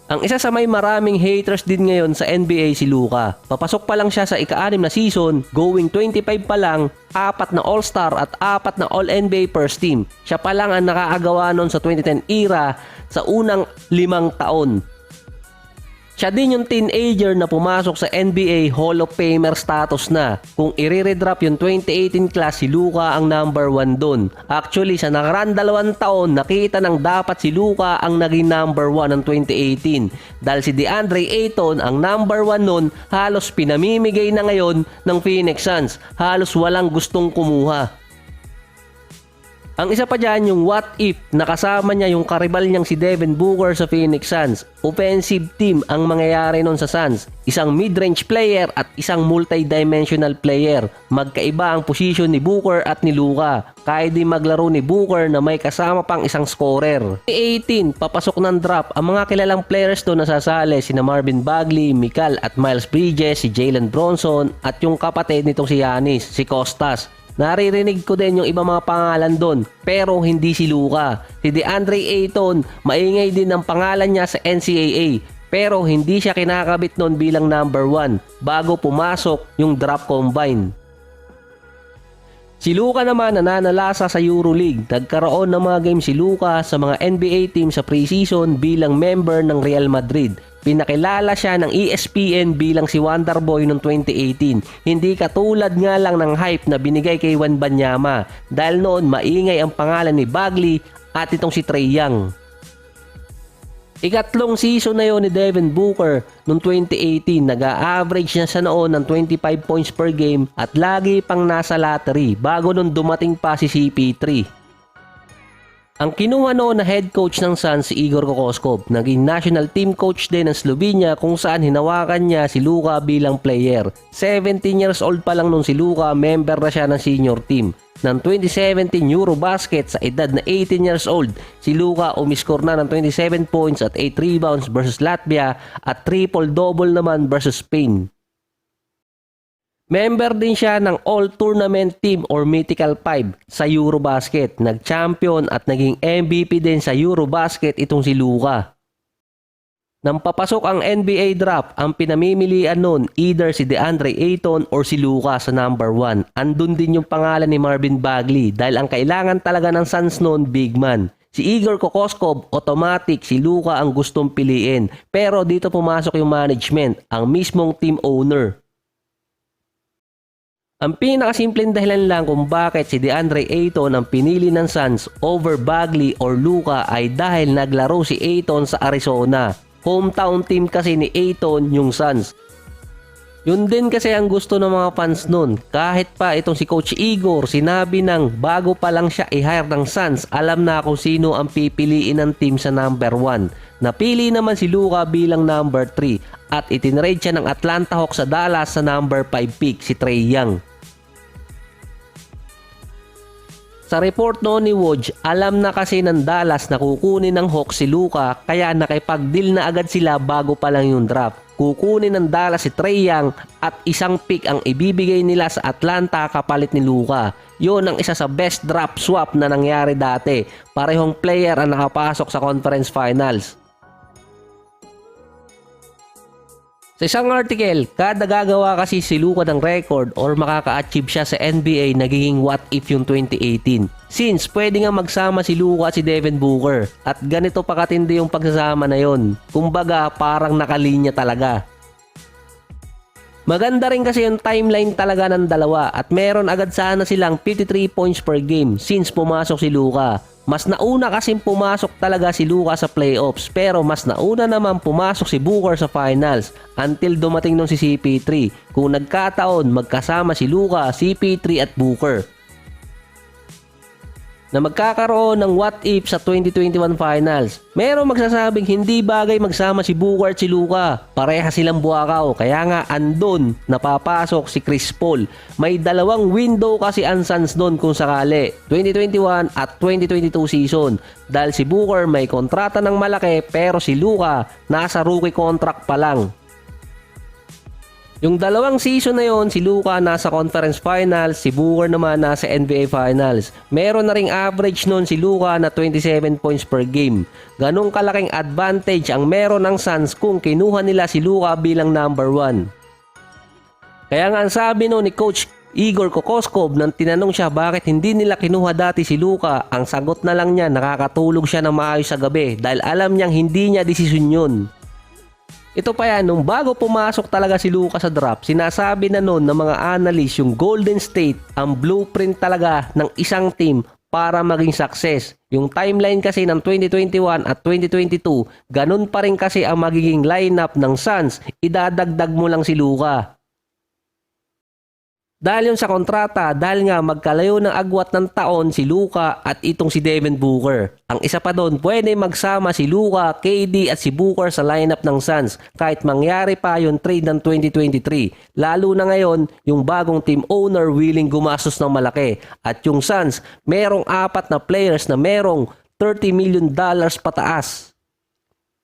Ang isa sa may maraming haters din ngayon sa NBA si Luka. Papasok pa lang siya sa ika-6 na season, going 25 pa lang, 4 na All-Star at 4 na All-NBA First Team. Siya pa lang ang nakaagawa noon sa 2010 era sa unang 5 taon. Siya din yung teenager na pumasok sa NBA Hall of Famer status na. Kung i-redrop yung 2018 class, si Luka ang number 1 dun. Actually, sa nakaraan 2 taon, nakita nang dapat si Luka ang naging number 1 ng 2018. Dahil si DeAndre Ayton ang number 1 nun, halos pinamimigay na ngayon ng Phoenix Suns. Halos walang gustong kumuha. Ang isa pa dyan yung what if nakasama niya yung karibal niyang si Devin Booker sa Phoenix Suns. Offensive team ang mangyayari nun sa Suns. Isang mid-range player at isang multi-dimensional player. Magkaiba ang posisyon ni Booker at ni Luka. Kaya di maglaro ni Booker na may kasama pang isang scorer. 18, papasok ng draft. Ang mga kilalang players doon nasasali sina Marvin Bagley, Mikal at Miles Bridges, si Jalen Bronson at yung kapatid nitong si Giannis, si Costas. Naririnig ko din yung ibang mga pangalan doon pero hindi si Luka. Si DeAndre Ayton, maingay din ang pangalan niya sa NCAA pero hindi siya kinakabit noon bilang number 1 bago pumasok yung draft combine. Si Luka naman nananalasa sa EuroLeague. Nagkaroon ng mga game si Luka sa mga NBA team sa preseason bilang member ng Real Madrid. Pinakilala siya ng ESPN bilang si Wonderboy noong 2018. Hindi katulad nga lang ng hype na binigay kay Wembanyama dahil noon maingay ang pangalan ni Bagley at itong si Trae Young. Ikatlong season na yon ni Devin Booker noong 2018, nag-a-average na siya noon ng 25 points per game at lagi pang nasa lottery bago nung dumating pa si CP3. Ang kinuha noon na head coach ng Suns si Igor Kokoskov, naging national team coach din ng Slovenia kung saan hinawakan niya si Luka bilang player. 17 years old pa lang nung si Luka, member na siya ng senior team. Ng 2017 Eurobasket sa edad na 18 years old, si Luka umiscore na ng 27 points at 8 rebounds versus Latvia at triple-double naman versus Spain. Member din siya ng All-Tournament Team or Mythical 5 sa Eurobasket. Nag-champion at naging MVP din sa Eurobasket itong si Luka. Nang papasok ang NBA draft, ang pinamimilian nun either si DeAndre Ayton or si Luka sa number 1. Andun din yung pangalan ni Marvin Bagley dahil ang kailangan talaga ng Suns noon big man. Si Igor Kokoskov, automatic si Luka ang gustong piliin. Pero dito pumasok yung management, ang mismong team owner. Ang pinakasimpleng dahilan lang kung bakit si DeAndre Ayton ang pinili ng Suns over Bagley or Luka ay dahil naglaro si Ayton sa Arizona. Hometown team kasi ni Ayton yung Suns. Yun din kasi ang gusto ng mga fans nun. Kahit pa itong si Coach Igor, sinabi nang bago pa lang siya i-hire ng Suns, alam na kung sino ang pipiliin ng team sa number 1. Napili naman si Luka bilang number 3 at itinrade siya ng Atlanta Hawks sa Dallas sa number 5 pick, si Trae Young. Sa report noon ni Woj, alam na kasi ng Dallas na kukunin ng Hawks si Luka kaya nakipag-deal na agad sila bago pa lang yung draft. Kukunin ng Dallas si Trae Young at isang pick ang ibibigay nila sa Atlanta kapalit ni Luka. Yun ang isa sa best draft swap na nangyari dati. Parehong player ang nakapasok sa conference finals. Sa isang article, kada gagawa kasi si Luka ng record or makaka-achieve siya sa NBA, nagiging what if yung 2018. Since pwede nga magsama si Luka at si Devin Booker at ganito pa katindi yung pagsasama na yon. Kumbaga parang nakalinya talaga. Maganda rin kasi yung timeline talaga ng dalawa at meron agad sana silang 53 points per game since pumasok si Luka. Mas nauna kasing pumasok talaga si Luka sa playoffs pero mas nauna naman pumasok si Booker sa finals until dumating nung si CP3. Kung nagkataon magkasama si Luka, CP3 at Booker na magkakaroon ng what if sa 2021 finals. Merong magsasabing hindi bagay magsama si Booker at si Luka. Pareha silang buwakaw kaya nga andun napapasok si Chris Paul. May dalawang window kasi ang Suns doon kung sakali, 2021 at 2022 season. Dahil si Booker may kontrata ng malaki pero si Luka nasa rookie contract pa lang. Yung dalawang season na yon, si Luka nasa conference finals, si Booker naman nasa NBA finals. Meron na ring average nun si Luka na 27 points per game. Ganong kalaking advantage ang meron ng Suns kung kinuha nila si Luka bilang number 1. Kaya nga ang sabi no ni Coach Igor Kokoskov nang tinanong siya bakit hindi nila kinuha dati si Luka, ang sagot na lang niya nakakatulog siya ng maayos sa gabi dahil alam niyang hindi niya desisyon yun. Ito pa yan, nung bago pumasok talaga si Luka sa draft, sinasabi na noon ng mga analyst yung Golden State ang blueprint talaga ng isang team para maging success. Yung timeline kasi ng 2021 at 2022, ganun pa rin kasi ang magiging lineup ng Suns, idadagdag mo lang si Luka. Dahil yun sa kontrata, dahil nga magkalayo ng agwat ng taon si Luka at itong si Devin Booker. Ang isa pa doon, pwede magsama si Luka, KD at si Booker sa lineup ng Suns kahit mangyari pa yung trade ng 2023. Lalo na ngayon, yung bagong team owner willing gumastos ng malaki. At yung Suns, merong 4 na players na merong $30 million pataas.